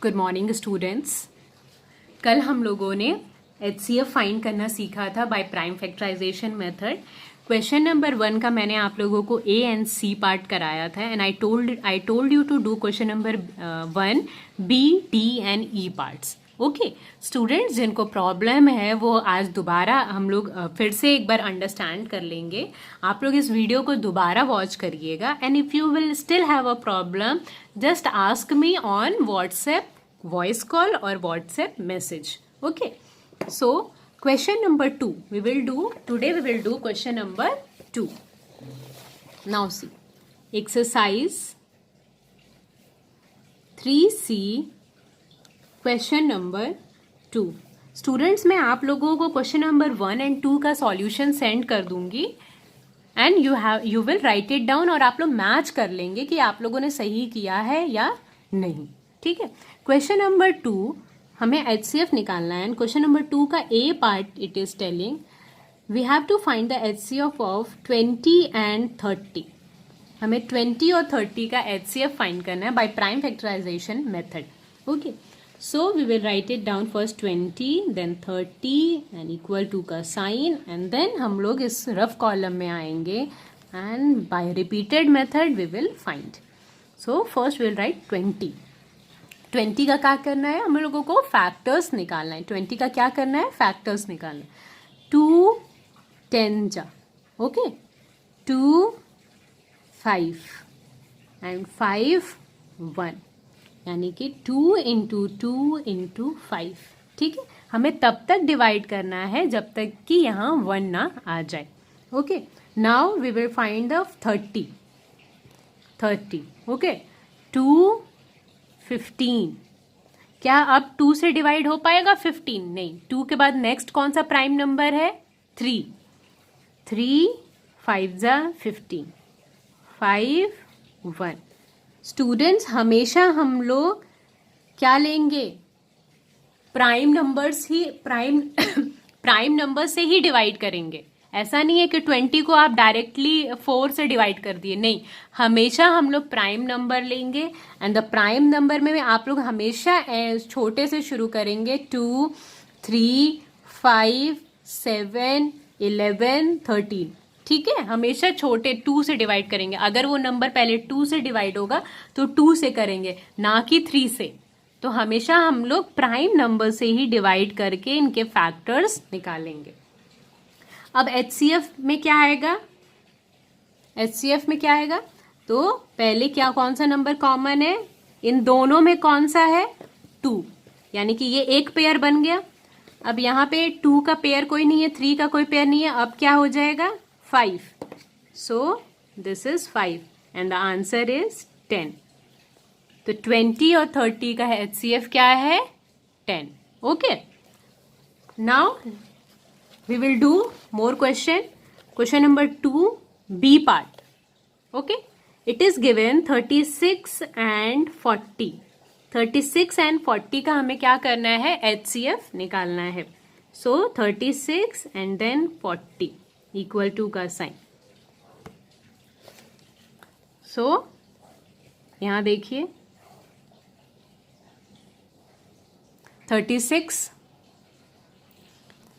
Good morning students. कल हम लोगों ने HCF फाइंड करना सीखा था by prime factorisation method. Question number 1 का मैंने आप लोगों को A एंड C पार्ट कराया था and I told you to do question number 1 B D and E parts. Okay students, जिनको प्रॉब्लम है वो आज दोबारा हम लोग फिर से एक बार अंडरस्टैंड कर लेंगे। आप लोग इस वीडियो को दोबारा वॉच करिएगा and if you will still have a problem just ask me on WhatsApp voice call और WhatsApp message. Okay, so question number 2 we will do question number 2. Now see exercise 3C question number 2. Students, मैं आप लोगों को question number 1 and 2 का solution send कर दूंगी and you will write it down और आप लोग मैच कर लेंगे कि आप लोगों ने सही किया है या नहीं। ठीक है, क्वेश्चन नंबर 2 हमें HCF निकालना है एंड क्वेश्चन नंबर 2 का A part it is telling we have to find the HCF of 20 and 30। हमें 20 और 30 का HCF फाइंड करना है by prime factorisation method. Okay, so we will write it down first 20 then 30 and equal to का sign and then हम लोग इस rough column में आएंगे and by repeated method we will find. So first will write 20 का क्या करना है, हम लोगों को फैक्टर्स निकालना है। 20 का क्या करना है, फैक्टर्स निकालना है। 2 10 जा, ओके, 2 5 एंड 5 1, यानी कि 2 इंटू 2 इंटू 5। ठीक है, हमें तब तक डिवाइड करना है जब तक कि यहाँ 1 ना आ जाए। Okay, now we will find the 30। Okay, 2 15। क्या अब 2 से डिवाइड हो पाएगा 15? नहीं। 2 के बाद नेक्स्ट कौन सा प्राइम नंबर है? 3 5 जा 15 5 1। स्टूडेंट्स, हमेशा हम लोग क्या लेंगे, प्राइम नंबर्स ही प्राइम नंबर से ही डिवाइड करेंगे। ऐसा नहीं है कि 20 को आप डायरेक्टली 4 से डिवाइड कर दिए, नहीं, हमेशा हम लोग प्राइम नंबर लेंगे एंड द प्राइम नंबर में आप लोग हमेशा छोटे से शुरू करेंगे। 2 3 5 7 11 13। ठीक है, हमेशा छोटे 2 से डिवाइड करेंगे। अगर वो नंबर पहले 2 से डिवाइड होगा तो 2 से करेंगे, ना कि 3 से। तो हमेशा हम लोग प्राइम नंबर से ही डिवाइड करके इनके फैक्टर्स निकालेंगे। अब HCF में क्या आएगा, HCF में क्या आएगा, तो पहले क्या कौन सा नंबर कॉमन है, इन दोनों में कौन सा है, 2, यानी कि ये एक पेयर बन गया। अब यहाँ पे 2 का पेयर कोई नहीं है, 3 का कोई पेयर नहीं है, अब क्या हो जाएगा 5। So this is 5 and the answer is 10। तो 20 और 30 का HCF क्या है, 10। Okay, now we will do more question number 2 B part. Okay, it is given 36 and 40। 36 and 40 का हमें क्या करना है, HCF निकालना है। so 36 and then 40 equal to का साइन। so यहां देखिए 36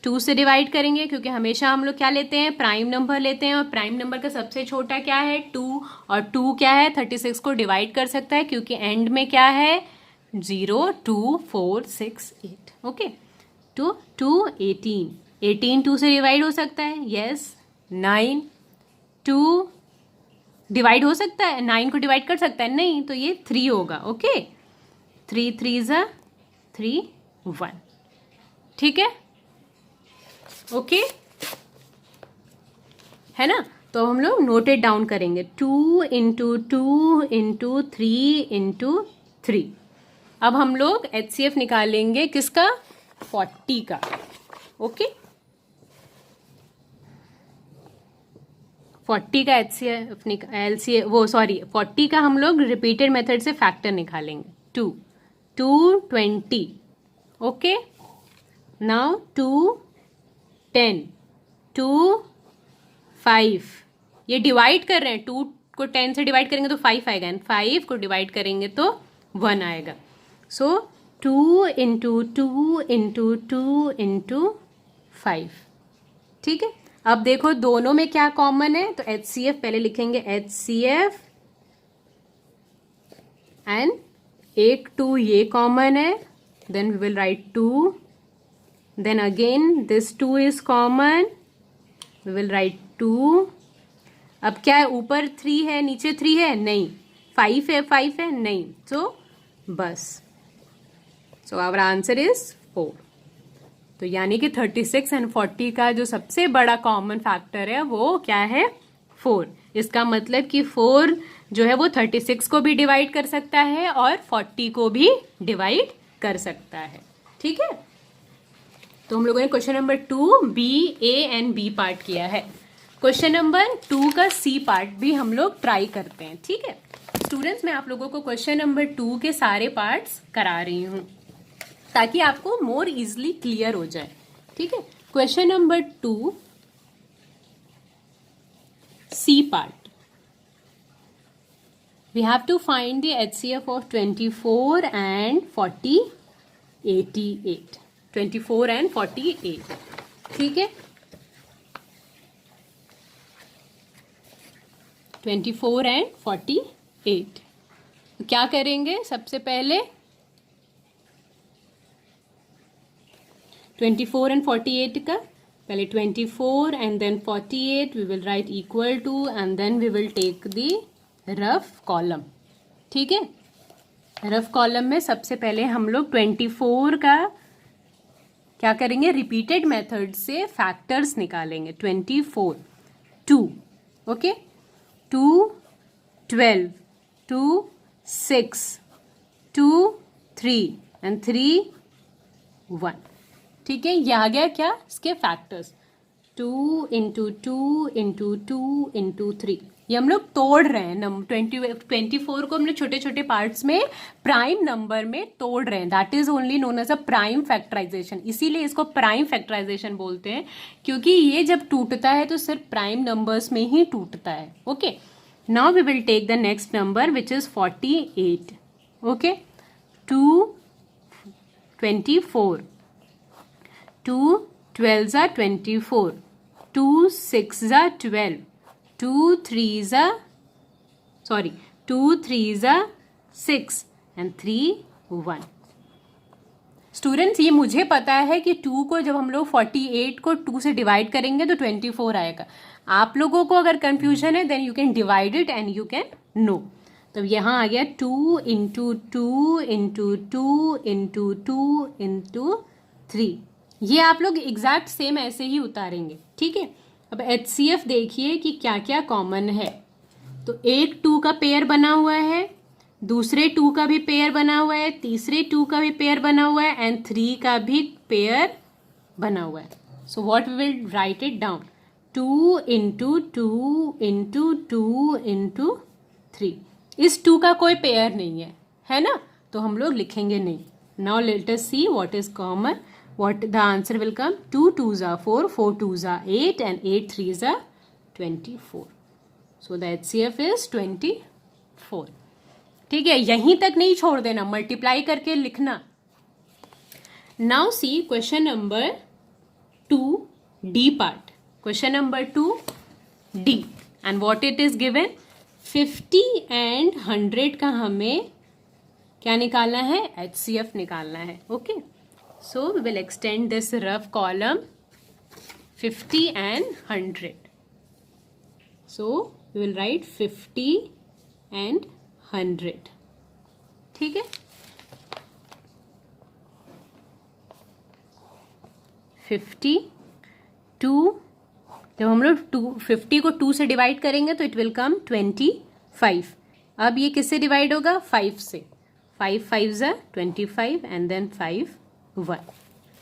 2 से डिवाइड करेंगे क्योंकि हमेशा हम लोग क्या लेते हैं, प्राइम नंबर लेते हैं और प्राइम नंबर का सबसे छोटा क्या है, 2, और 2 क्या है, 36 को डिवाइड कर सकता है क्योंकि एंड में क्या है, 0 2 4 6 8। ओके, तो 2 18 2 से डिवाइड हो सकता है, यस। 9 2 डिवाइड हो सकता है, 9 को डिवाइड कर सकता है, नहीं, तो ये 3 होगा। ओके, 3 3 जा 3 1। ठीक है, ओके है ना, तो हम लोग नोटेड डाउन करेंगे 2 इंटू 2 इंटू 3 इंटू 3। अब हम लोग HCF निकालेंगे किसका, 40 का। ओके, 40 का HCF वो 40 का हम लोग रिपीटेड मेथड से फैक्टर निकालेंगे। 2 20। Okay, now 2 10 2 5। ये डिवाइड कर रहे हैं, 2 को 10 से डिवाइड करेंगे तो 5 आएगा एंड 5 को डिवाइड करेंगे तो 1 आएगा। सो 2 इंटू 2 इंटू 2 इंटू 5। ठीक है, अब देखो दोनों में क्या कॉमन है, तो HCF पहले लिखेंगे HCF एंड एक 2 ये कॉमन है, then we will write 2, then again this 2 is common, we will write 2। अब क्या है, ऊपर 3 है नीचे 3 है, नहीं, 5 है 5 है, नहीं, तो बस, सो आवर आंसर इज 4। तो यानी कि 36 एंड 40 का जो सबसे बड़ा कॉमन फैक्टर है वो क्या है, 4। इसका मतलब कि 4 जो है वो 36 को भी डिवाइड कर सकता है और 40 को भी डिवाइड कर सकता है। ठीक है, तो हम लोगों ने question number 2 B, A and B part किया है। क्वेश्चन नंबर 2 का सी पार्ट भी हम लोग ट्राई करते हैं। ठीक है स्टूडेंट्स, मैं आप लोगों को क्वेश्चन नंबर 2 के सारे पार्ट्स करा रही हूं ताकि आपको मोर इजली क्लियर हो जाए। ठीक है, question number 2 C part, we have to find the HCF of 24 and 88, 24 and 48। ठीक है, 24 and 48 क्या करेंगे, सबसे पहले 24 and 48 का पहले 24 and then 48 we will write equal to and then we will take the rough column. ठीक है, रफ कॉलम में सबसे पहले हम लोग 24 का क्या करेंगे, रिपीटेड मेथड से फैक्टर्स निकालेंगे। 24 2, ओके, 2 12, 2 6, 2 3 एंड 3 1। ठीक है, ये आ गया क्या, इसके फैक्टर्स 2 इंटू 2 इंटू 2 इंटू 3। ये हम लोग तोड़ रहे हैं, 24 को हमने छोटे छोटे पार्ट्स में प्राइम नंबर में तोड़ रहे हैं, that is only known as a prime factorisation. इसीलिए इसको प्राइम फैक्टराइजेशन बोलते हैं, क्योंकि ये जब टूटता है तो सिर्फ प्राइम नंबर्स में ही टूटता है। Okay, now we will take the next number which is 48। Okay, 2 24, 2 12 are 24, 2 6 are 12, 2 3 are 6 and 3 1। Students, ये मुझे पता है कि 2 को जब हम लोग 48 को 2 से डिवाइड करेंगे तो 24 आएगा। आप लोगों को अगर कंफ्यूजन है then you can divide it and you can know. तो यहाँ आ गया 2 इंटू 2 इंटू 2 इंटू 2 इंटू 3। ये आप लोग एग्जैक्ट सेम ऐसे ही उतारेंगे। ठीक है, अब HCF देखिए कि क्या क्या कॉमन है। तो एक 2 का पेयर बना हुआ है, दूसरे 2 का भी पेयर बना हुआ है, तीसरे 2 का भी पेयर बना हुआ है एंड 3 का भी पेयर बना हुआ है। So what we will write it down, 2 into 2 into 2 into 3। इस 2 का कोई पेयर नहीं है ना, तो हम लोग लिखेंगे नहीं। Now let us see what is common, what the answer will come, 2 2s are 4, 4 2s are 8 and 8 3s are 24। so the HCF is 24। ठीक है, यहीं तक नहीं छोड़ देना, मल्टीप्लाई करके लिखना। Now see question number 2 D part, question number 2 D and what it is given, 50 and 100 का हमें क्या निकालना है, HCF निकालना है। Okay, so we will extend this rough column 50 and 100। so we will write 50 and 100। ठीक है, 50 2, जब हम लोग 50 को 2 से डिवाइड करेंगे तो इट विल कम 25। अब ये किससे डिवाइड होगा, 5 से, 5 5s are 25 एंड देन 5 1।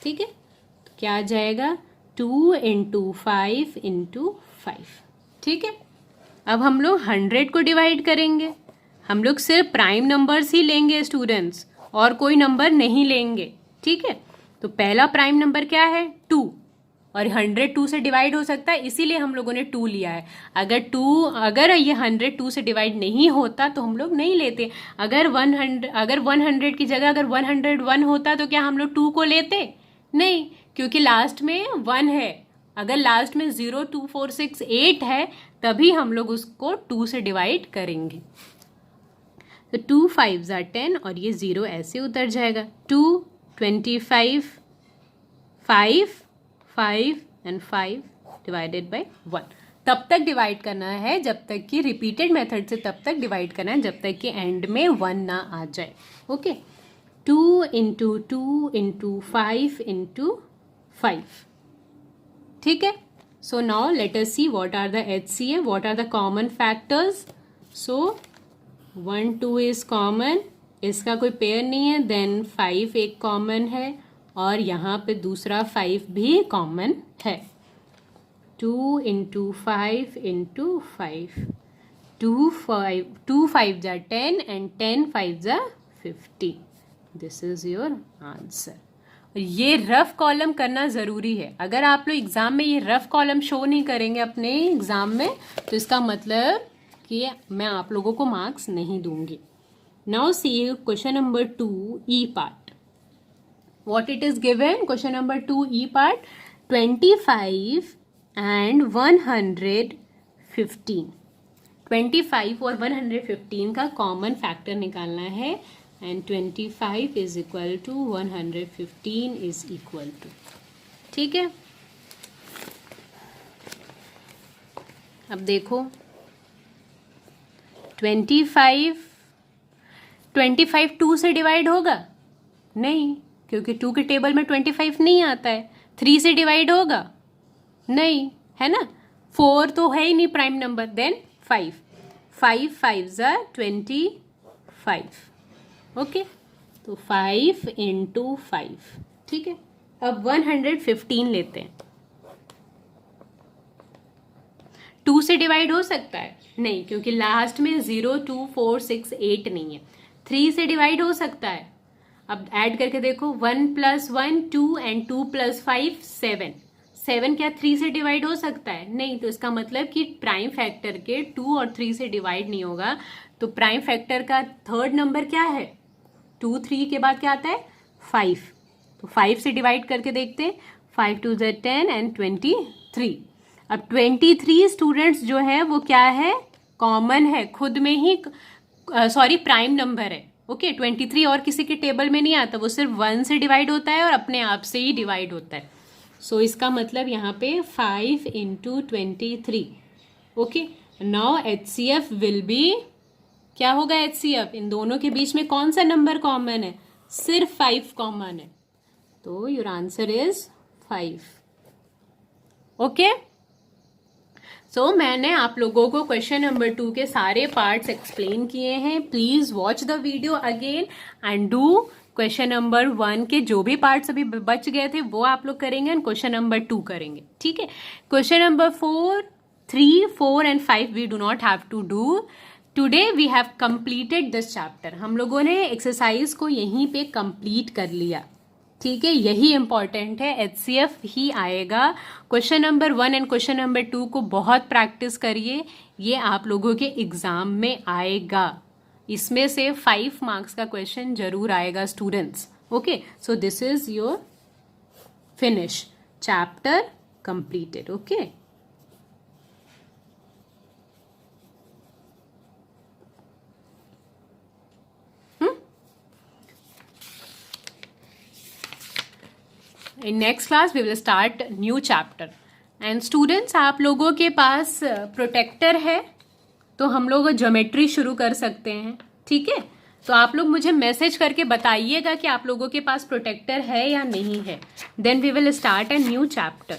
ठीक है, तो क्या आ जाएगा, 2 इंटू 5 इंटू 5। ठीक है, अब हम लोग 100 को डिवाइड करेंगे। हम लोग सिर्फ प्राइम नंबर्स ही लेंगे स्टूडेंट्स, और कोई नंबर नहीं लेंगे। ठीक है, तो पहला प्राइम नंबर क्या है, 2। और 100 2 से डिवाइड हो सकता है, इसीलिए हम लोगों ने 2 लिया है। अगर ये 100 2 से डिवाइड नहीं होता तो हम लोग नहीं लेते। अगर 100 की जगह अगर 101 होता तो क्या हम लोग 2 को लेते? नहीं, क्योंकि लास्ट में 1 है। अगर लास्ट में 0 2 4 6 8 है तभी हम लोग उसको 2 से डिवाइड करेंगे। तो 2 5s are 10 और ये 0 ऐसे उतर जाएगा। 2 25 5 5 एंड 5 डिवाइडेड बाय 1। तब तक डिवाइड करना है जब तक कि रिपीटेड मेथड से तब तक डिवाइड करना है जब तक कि एंड में 1 ना आ जाए। Okay, 2 into 2 into 5 into 5। ठीक है, so now let us see what are the HCF, what are the common factors. so 1 2 is common, इसका कोई पेयर नहीं है, then 5 एक कॉमन है और यहाँ पे दूसरा 5 भी कॉमन है। 2 into 5 into 5, 2 5s are 10 and 10 5s are 50. This is your answer. ये रफ कॉलम करना ज़रूरी है। अगर आप लोग एग्ज़ाम में ये रफ कॉलम शो नहीं करेंगे अपने एग्ज़ाम में तो इसका मतलब कि मैं आप लोगों को मार्क्स नहीं दूंगी। Now see question number 2 E part. What it is given? Question number 2 E part, 25 and 115। 25 और 115 का कॉमन फैक्टर निकालना है and 25 is equal to 115 is equal to। ठीक है, अब देखो 25 2 से डिवाइड होगा? नहीं, क्योंकि 2 के टेबल में 25 नहीं आता है। 3 से डिवाइड होगा? नहीं, है ना। 4 तो है ही नहीं prime number. Then 5 5s are 25। Okay, तो 5 इंटू 5। ठीक है, अब 115 लेते हैं। 2 से डिवाइड हो सकता है? नहीं, क्योंकि लास्ट में 0 2 4 6 8 नहीं है। 3 से डिवाइड हो सकता है? अब ऐड करके देखो, 1 + 1 2 एंड 2 + 5 7। 7 क्या 3 से डिवाइड हो सकता है? नहीं, तो इसका मतलब कि प्राइम फैक्टर के 2 और 3 से डिवाइड नहीं होगा। तो प्राइम फैक्टर का थर्ड नंबर क्या है? 2 3 के बाद क्या आता है? 5। तो 5 से डिवाइड करके देखते हैं। 5 2 = 10 एंड 23। अब 23 स्टूडेंट्स जो है वो क्या है? कॉमन है, खुद में ही प्राइम नंबर है। ओके, 23 और किसी के टेबल में नहीं आता, वो सिर्फ 1 से डिवाइड होता है और अपने आप से ही डिवाइड होता है। सो इसका मतलब यहाँ पे 5 into 23। Okay, now HCF will be, क्या होगा HCF? इन दोनों के बीच में कौन सा नंबर कॉमन है? सिर्फ 5 कॉमन है, तो योर आंसर इज 5। ओके, सो मैंने आप लोगों को क्वेश्चन नंबर 2 के सारे पार्ट्स एक्सप्लेन किए हैं। Please watch the video again and do question number 1 के जो भी पार्ट्स अभी बच गए थे वो आप लोग करेंगे एंड क्वेश्चन नंबर 2 करेंगे। ठीक है, question number 4 3 4 and 5 we do not have to do. Today we have completed this chapter. हम लोगों ने एक्सरसाइज को यहीं पे कंप्लीट कर लिया। ठीक है, यही इंपॉर्टेंट है, HCF ही आएगा। Question number 1 and question number 2 को बहुत प्रैक्टिस करिए, ये आप लोगों के एग्जाम में आएगा। इसमें से 5 मार्क्स का क्वेश्चन जरूर आएगा students. Okay, so this is your finish chapter completed. Okay, in next class we will start new chapter and students आप लोगों के पास प्रोटेक्टर है तो हम लोग ज्योमेट्री शुरू कर सकते हैं। ठीक है, तो आप लोग मुझे मैसेज करके बताइएगा कि आप लोगों के पास प्रोटेक्टर है या नहीं है। Then we will start a new chapter.